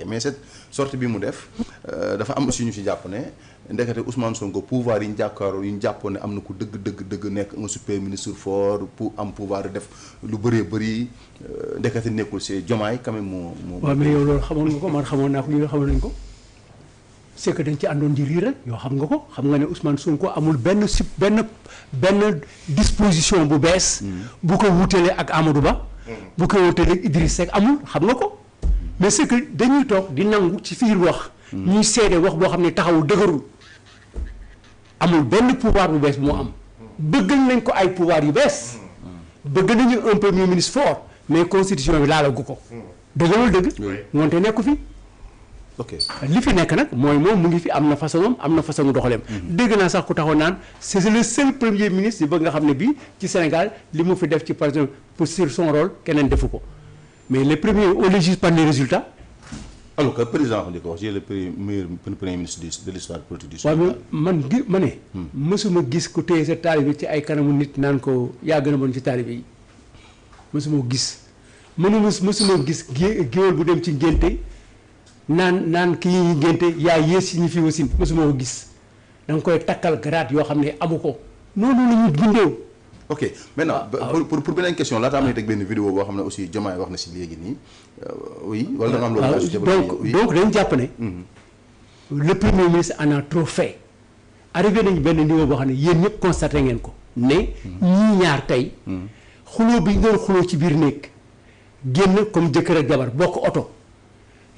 mais cette sortie bi mu def dafa am aussi ñu ci jàpp ne ndekete Ousmane Sonko pouvoir yi ñu jàkkaaroo yi ñu jàppoon ne am na ko dëgg nekk un super ministre fort pour am pouvoir de def lu bëree bëri ndekete nekkul c'est Diomaye quand même moo. waaw mais yow loolu xamoon nga ko man xamoon naa ko ñu xamoon nañ ko c'est que dañ ci àndoon di riir rek yoo xam nga ko xam nga ne Ousmane Sonko amul benn disposition bu bees. bu ko wutalee ak Amadou Ba. bu ko wutalee ak Idriss Seck amul xam nga ko. mais c'est que dañuy toog di nangu ci fiir wax. ñuy seede wax boo xam ne taxawul dëgërul. amul benn pouvoir bu bees bu mu am. bëggal nañ ko ay pouvoir yu bees. bëgg nañu un premier ministre fort mais constitution bi laalagu ko. dëgg dëgg. moonte nekku fi. ok li fi nekk nag mooy moom mu ngi fi am na façon doxaleem. dégg naa sax ku taxaw naan c'est le seul premier ministre yi bëgg nga xam ne bii ci Sénégal li mu fi def ci par exemple pour sur son rôle keneen defu ko mais les premiers on les juge par les résultats. alors que président di ko wax j'ai le meilleur premier ministre de l'histoire politique du Sénégal. waaw ma ne. mësuma gis ku téye sa taalibe ci ay kanamu nit naan ko yaa gën a bon ci taalibe yi mësuma gis mësuma gis géwél bu dem ci ngénte naan kii yi ngénte yaa yées si ñi fi wasin mësuma ko gis da nga koy takkal grade yoo xam ne amu ko noonu la ñu bindee. ok maintenant pour beneen question laata am na teg benn vidéo boo xam ne aussi Diomaye wax na si léegi nii oui wala da nga am loolu donc dañ jàpp ne le premier ministre en a trop fait arrivé nañu benn niveau boo xam ne yéen ñëpp constaté ngeen ko ne ñii ñaar tey xuloo bi ñu doon xuloo ci biir néeg génn comme jëkkër ak jabar bokk oto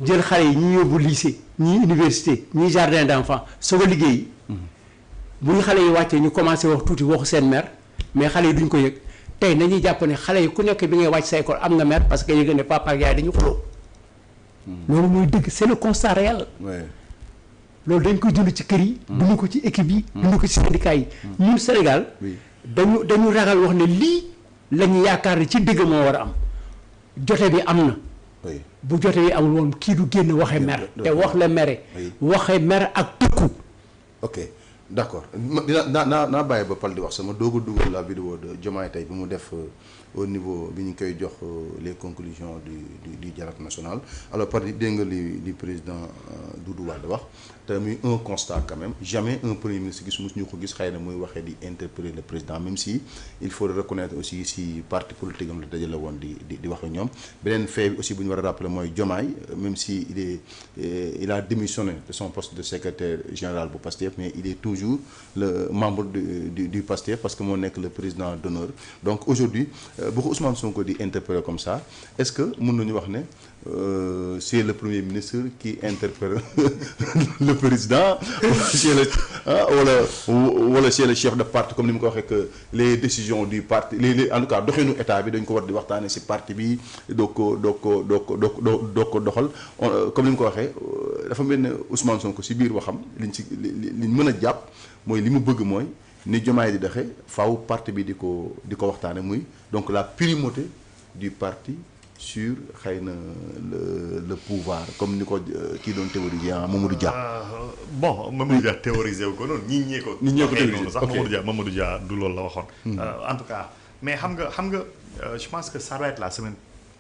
jël xale yi ñi yóbbu lycée ñii université ñii jardin d'enfants soog a liggéey bu ñu xale yi wàccee ñu commencé wax tuuti waxu seen mère mais xale yi duñ ko yëg tey nañuy jàpp ne xale yi ku nekk bi ngay wàcc sa école am nga mère parce que yëg ne papa ak yaay dañu xuloo loolu mooy dëgg c'est le constat réel. loolu dañ koy dund ci kër yi. dund ko ci équipe yi. dund ko ci syndicat yi. ñun Sénégal. dañu ragal wax ne lii la ñu yaakaar ne ci dëgg moo war a am jote bi am na. bu jote bi amul woon kii du génn waxe mer te wax la mere. waxe mer ak tëkku. ok. d'accord naa bàyyi ba pal di wax sama doog a dugal la vidéo de Diomaye tey bi mu def au niveau bi ñu koy jox les conclusions du dialogue national alors par dégg nga li président Doudou Wade wax te muy un constat quand même jamais un premier ministre gis mosuñu ko gis xëy na muy waxee di interpeller le président même si il faut reconnaître aussi si parti politique am la dajale woon di wax ak ñoom beneen fait bi aussi bu ñu war a rappeler mooy Diomaye même si il a démissionné de son poste de secrétaire général bu Pastef mais il est toujours le membre du Pastef parce que moo nekk le président d'honneur donc aujourd'hui bu ko Ousmane Sonko di interpeller comme ça est-ce que mën nañu wax ne c'est le premier ministre qui interpelle le président wala c'est le chef de parti comme ni mu ko waxee que les décisions du parti les en tout cas doxinu état bi dañ ko war di waxtaane ci parti bi doo ko doxal comme ni mu ko waxee dafa mel ne Ousmane Sonko ci biir waxam liñ mën a jàpp mooy li mu bëgg mooy ni Diomaye di doxe faaw parti bi di ko waxtaane muy donc la primauté du parti sur xëy na le pouvoir comme ni ko kii doon théoriser Mamadou Dia. bon Mamadou Dia théorisé wu ko noonu ñii ko théorisé sax Mamadou Dia du loolu la waxoon. En tout cas mais xam nga je pense que ça va être la semaine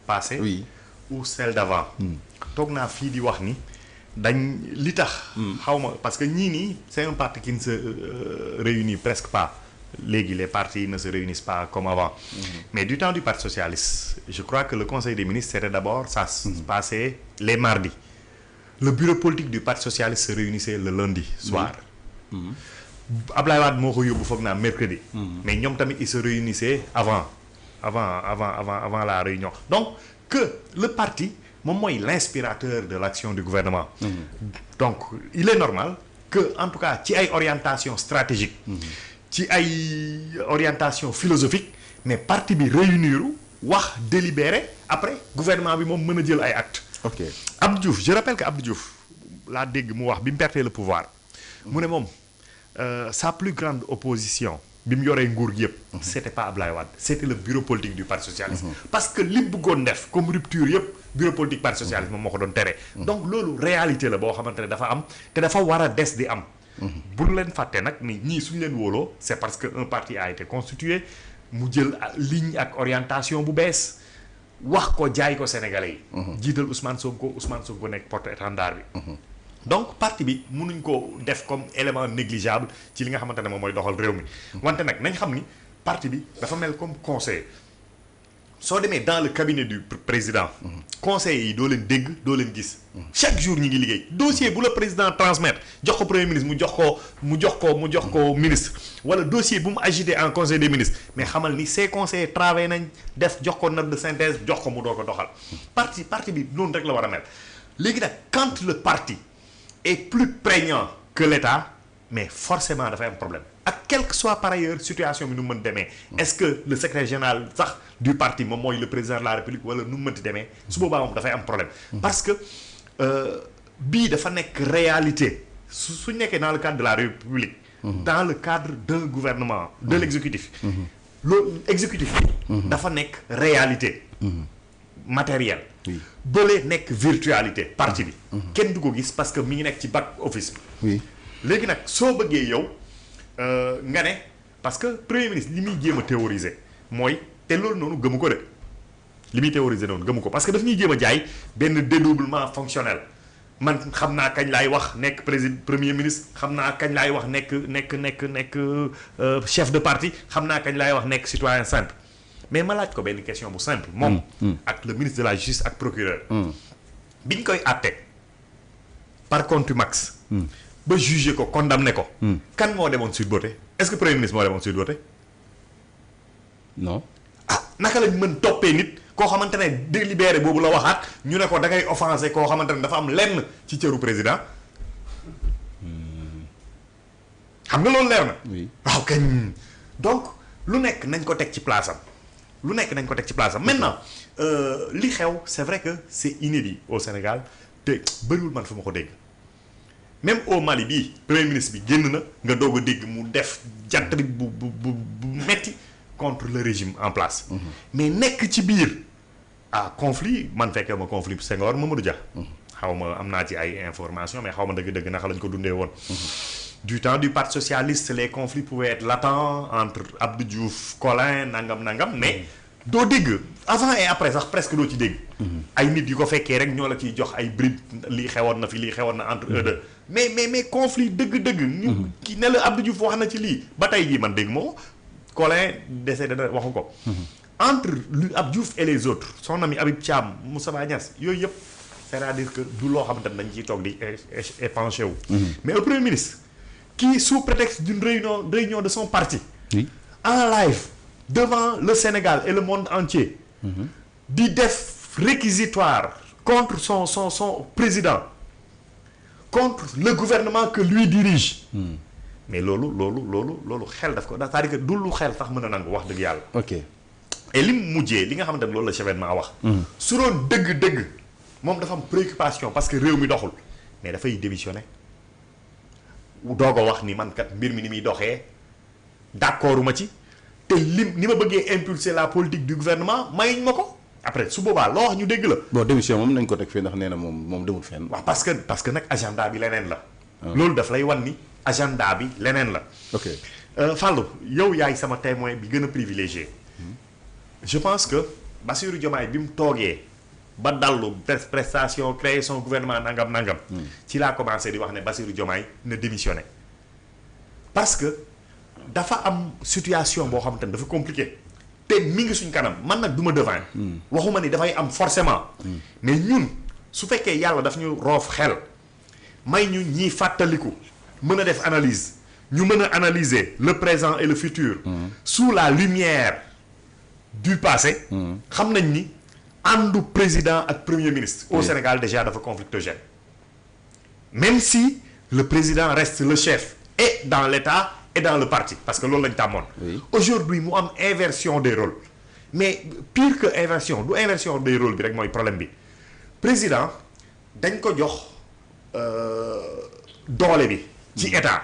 passée. oui ou celle d'avant. toog naa fii di wax ni dañ li tax. xaw ma parce que ñii nii c'est un parti qui ne se réunit presque pas. léegi les partis ne se réunissent pas comme avant. Mais du temps du Parti socialiste je crois que le conseil des ministres c'était d'abord ça se passait les mardis. Le bureau politique du Parti socialiste se réunissait le lundi soir. Ablaye Wade moo ko yóbbu foog naa mercredi. Mais ñoom tamit ils se réunissaient avant la réunion. Donc que le parti moom mooy l'inspirateur de l'action du gouvernement. Donc il est normal que en tout cas ci ay orientation stratégique. ci ay orientation philosophique mais parti bi réunir wax délibérer après gouvernement bi moom mën a jël ay actes. ok Abdou Diouf je rappelle que Abdou Diouf laa dégg mu wax bi mu pertee le pouvoir mu ne moom sa plus grande opposition bi mu yoree nguur gi yëpp. c'était pas Ablaye Wade c'était le bureau politique du Parti socialiste. parce que li mu bëggoon def comme rupture yëpp bureau politique Parti socialiste moom moo ko doon tere. donc loolu réalité la boo xamante ne dafa am te dafa war a des di am. bu ñu leen fàtte nag ni ñii suñu leen wóoloo c'est parce que un parti a été constitué mu jël ligne ak orientation bu bees wax ko jaay ko Sénégalais yi. jiital Ousmane Sonko nekk porte-étendard bi. donc parti bi mënuñ ko def comme élément négligeable ci li nga xamante ne moom mooy doxal réew mi. wante nag nañ xam ni parti bi dafa mel comme conseil. soo demee dans le cabinet du président. conseillers yi doo leen dégg doo leen gis. chaque jour ñi ngi liggéey dossier bu la président transmettre jox ko premier ministre mu jox ko ministre wala dossier bu mu agité en conseil des ministres mais xamal ni ces conseillers travaillé nañ def jox ko note de synthèse jox ko mu doo ko doxal. parti bi noonu rek la war a mel léegi nag quand le parti est plus prégnant que l'État mais forcément dafay am problème ak quelle que soit par ailleurs situation bi nu mu mën demee. est-ce que le secrétaire général sax du parti moom mooy le président de la République wala nu mu mënti demee su boobaa moom dafay am problème. parce que bii dafa nekk réalité su nekkee dans le cadre de la République. dans le cadre d'un gouvernement de l'exécutif. loolu exécutif bi. dafa nekk réalité. matériel. bële nekk virtualité parti bi. kenn du ko gis parce que mi ngi nekk ci back office bi. léegi nag soo bëggee yow nga ne parce que premier ministre li muy jéem a théoriser mooy te loolu noonu gëmu ko de li muy théoriser noonu gëmu ko parce que daf ñuy jéem a jaay benn dédoublement fonctionnel man xam naa kañ laay wax nekk premier ministre xam naa kañ laay wax nekk chef de parti xam naa kañ laay wax nekk citoyen simple mais ma laaj ko benn question bu simple moom ak le ministre de la justice ak procureur biñ koy àtte par contumace ba jugé ko condamné ko. kan moo demoon Sweet Beauté est-ce que premier ministre moo demoon Sweet Beauté. non. naka lañ mën toppee nit koo xamante ne délibéré boobu la waxaat ñu ne ko da ngay offensé koo xamante ne dafa am lenn ci cëru président. xam nga loolu leer na. oui waaw kañ donc lu nekk nañ ko teg ci place am. maintenant li xew c'est vrai que c'est inédit au Sénégal te bëriwul man fu ma ko dégg. même au Mali bii premier ministre bi génn na nga doog a dégg mu def jantri bu metti contre le régime en place. mais nekk ci biir conflit man fekkee ma conflit Senghor Mamadou Dia. xaw ma am naa ci ay information mais xaw ma dëgg-dëgg naka lañ ko dundee woon. du temps du parti socialiste les conflits pouvaient être latents entre Abdou Diouf Collin nangam mais doo dégg avant et après sax presque doo ci dégg. ay nit yu ko fekkee rek ñoo la ciy jox ay bribes lii xewoon na fi lii xewoon na entre eux deux. mais conflit dëgg-dëgg. ñu ki ne la Abdou Diouf wax na ci lii ba tey jii man dégg moo Collin décédé na waxu ko. entre lui Abdou Diouf et les autres son ami Habib Thiam Moustapha Niasse yooyu yëpp c'est-à-dire que du loo xamante ne dañ ciy toog di épanché wu. mais le premier ministre qui sous prétexte d'une réunion de son parti. en live devant le Sénégal et le monde entier. di def réquisitoire contre son président. contre le gouvernement que lui dirige. mais loolu xel daf ko c'est-à-dire que du lu xel sax mën a nangu wax dëgg yàlla. ok et li mu mujjee li nga xamante ne loolu la Chevènement wax. su doon dëgg-dëgg moom dafa am préoccupation parce que réew mi doxul mais dafay démissionner doog a wax ni man kat mbir mi ni muy doxee d'accorduma ci te ni ma bëggee impulser la politique du gouvernement mayuñ ma ko. après su boobaa loo wax ñu dégg la. bon démission moom nañ ko teg fii ndax nee na moom demul fenn. waaw parce que nag agenda bi leneen la. loolu daf lay wan ni agenda bi leneen la. ok Fallou yow yaay sama témoin bi gën a privilégié. je pense que Bassirou Diomaye bi mu toogee ba dallu prestation créer son gouvernement nangam. ci laa commencé di wax ne Bassirou Diomaye na démissionné. parce que dafa am situation boo xamante ne dafa compliqué. te mi ngi suñ kanam man nag du ma devin waxuma ni dafay am forcément mais ñun su fekkee yàlla daf ñu roof xel may ñu ñiy fàttaliku mën a def analyse ñu mën a analyser le présent et le futur sous la lumière du passé xam nañ ni àndu président ak premier ministre au Sénégal déjà dafa conflictogène même si le président reste le chef et dans l'État et dans le parti parce que loolu lañ tàmmoon. aujourd'hui mu am inversion des rôles mais pire que inversion du inversion des rôles bi rek mooy problème bi président dañ ko jox doole bi. ci état.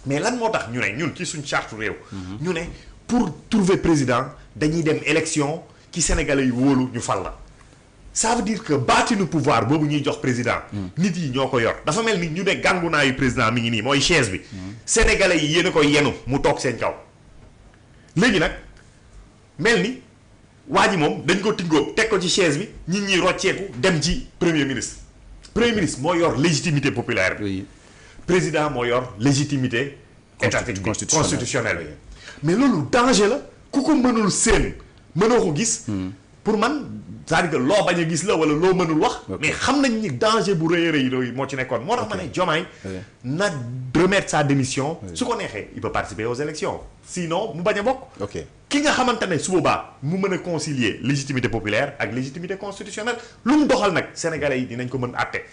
mais lan moo tax ñu ne ñun ci suñ charte réew. ñu ne pour trouver président dañuy dem élection ci Sénégalais yi wóolu ñu fal la. ça veut dire que baatinu pouvoir boobu ñuy jox président. nit yi ñoo ko yor dafa mel ni ñu ne gàngunaayu président mi ngi nii mooy chaise bi. Sénégalais yi yéen a koy yenu mu toog seen kaw. léegi nag mel ni waa ji moom dañ ko tingóob teg ko ci chaise bi nit ñi rocceeku dem ci premier ministre moo yor légitimité populaire bi. oui. président moo yor légitimité étatique bi constitutionnelle oui. mais loolu danger la ku ko mënul seen mënoo ko gis. pour man c'est-à-dire que loo bañ a gis la wala loo mënul wax. mais xam nañ ni danger bu rëy a rëy moo ci nekkoon. moo tax ma ne Diomaye na remettre sa démission. su ko neexee il peut participer aux élections sinon mu bañ a bokk. ok ki nga xamante ne su boobaa mu mën a concilier légitimité populaire ak légitimité constitutionnelle lu mu doxal nag sénégalais yi dinañ ko mën àtte.